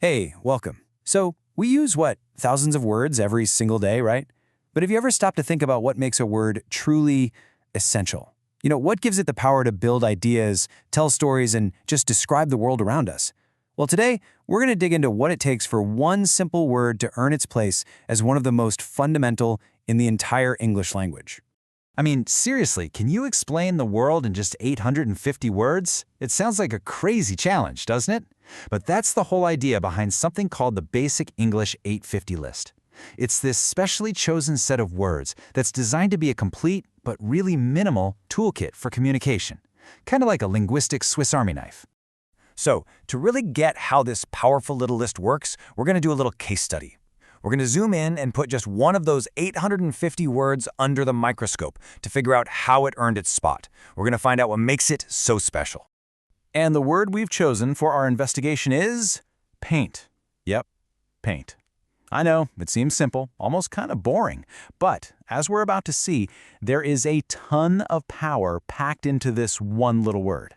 Hey, welcome. So, we use thousands of words every single day, right? But have you ever stopped to think about what makes a word truly essential? What gives it the power to build ideas, tell stories, and just describe the world around us? Well, today, we're going to dig into what it takes for one simple word to earn its place as one of the most fundamental in the entire English language. I mean, seriously, can you explain the world in just 850 words? It sounds like a crazy challenge, doesn't it? But that's the whole idea behind something called the Basic English 850 list. It's this specially chosen set of words that's designed to be a complete, but really minimal, toolkit for communication. Kind of like a linguistic Swiss Army knife. So, to really get how this powerful little list works, we're going to do a little case study. We're going to zoom in and put just one of those 850 words under the microscope to figure out how it earned its spot. We're going to find out what makes it so special. And the word we've chosen for our investigation is paint. Yep, paint. I know, it seems simple, almost kind of boring, but as we're about to see, there is a ton of power packed into this one little word.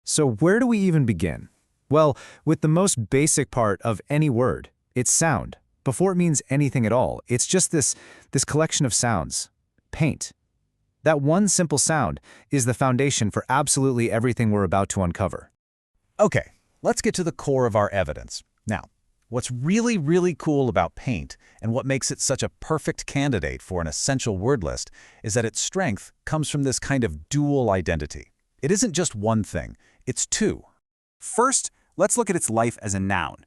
So where do we even begin? Well, with the most basic part of any word, its sound. Before it means anything at all, it's just this collection of sounds. Paint. That one simple sound is the foundation for absolutely everything we're about to uncover. Okay, let's get to the core of our evidence. Now, what's really, really cool about paint and what makes it such a perfect candidate for an essential word list is that its strength comes from this kind of dual identity. It isn't just one thing, it's two. First, let's look at its life as a noun.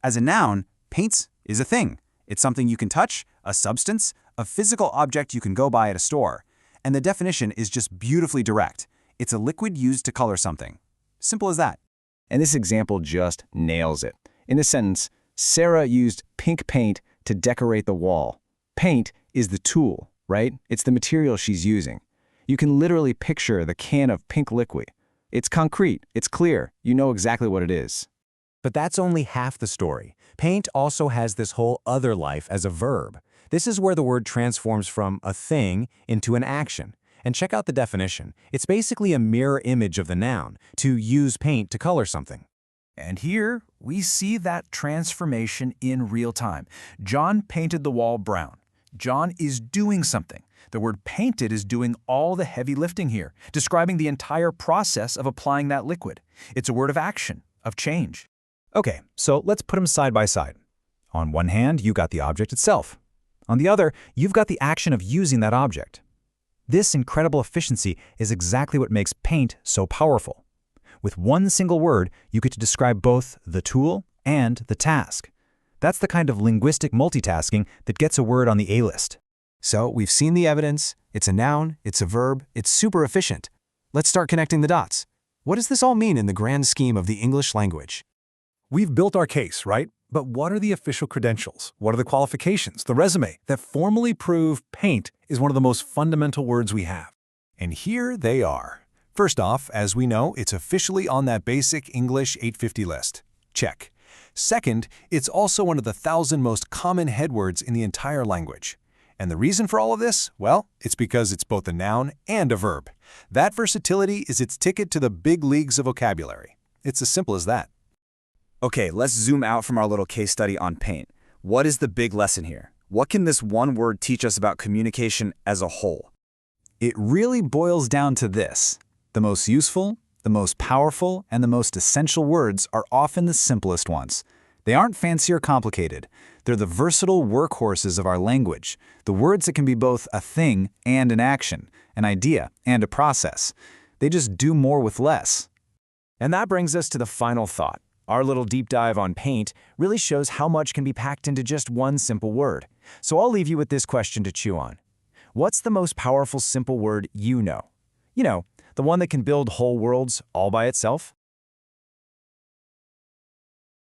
As a noun, paint is a thing. It's something you can touch, a substance, a physical object you can go buy at a store. And the definition is just beautifully direct. It's a liquid used to color something. Simple as that. And this example just nails it. In the sentence, Sarah used pink paint to decorate the wall. Paint is the tool, right? It's the material she's using. You can literally picture the can of pink liquid. It's concrete, it's clear, you know exactly what it is. But that's only half the story. Paint also has this whole other life as a verb. This is where the word transforms from a thing into an action. And check out the definition. It's basically a mirror image of the noun, to use paint to color something. And here, we see that transformation in real time. John painted the wall brown. John is doing something. The word painted is doing all the heavy lifting here, describing the entire process of applying that liquid. It's a word of action, of change. Okay, so let's put them side by side. On one hand, you got the object itself. On the other, you've got the action of using that object. This incredible efficiency is exactly what makes paint so powerful. With one single word, you get to describe both the tool and the task. That's the kind of linguistic multitasking that gets a word on the A-list. So we've seen the evidence. It's a noun, it's a verb, it's super efficient. Let's start connecting the dots. What does this all mean in the grand scheme of the English language? We've built our case, right? But what are the official credentials? What are the qualifications, the resume, that formally prove paint is one of the most fundamental words we have? And here they are. First off, as we know, it's officially on that Basic English 850 list. Check. Second, it's also one of the 1,000 most common headwords in the entire language. And the reason for all of this? Well, it's because it's both a noun and a verb. That versatility is its ticket to the big leagues of vocabulary. It's as simple as that. Okay, let's zoom out from our little case study on paint. What is the big lesson here? What can this one word teach us about communication as a whole? It really boils down to this. The most useful, the most powerful, and the most essential words are often the simplest ones. They aren't fancy or complicated. They're the versatile workhorses of our language, the words that can be both a thing and an action, an idea and a process. They just do more with less. And that brings us to the final thought. Our little deep dive on paint really shows how much can be packed into just one simple word. So I'll leave you with this question to chew on. What's the most powerful simple word you know? You know, the one that can build whole worlds all by itself?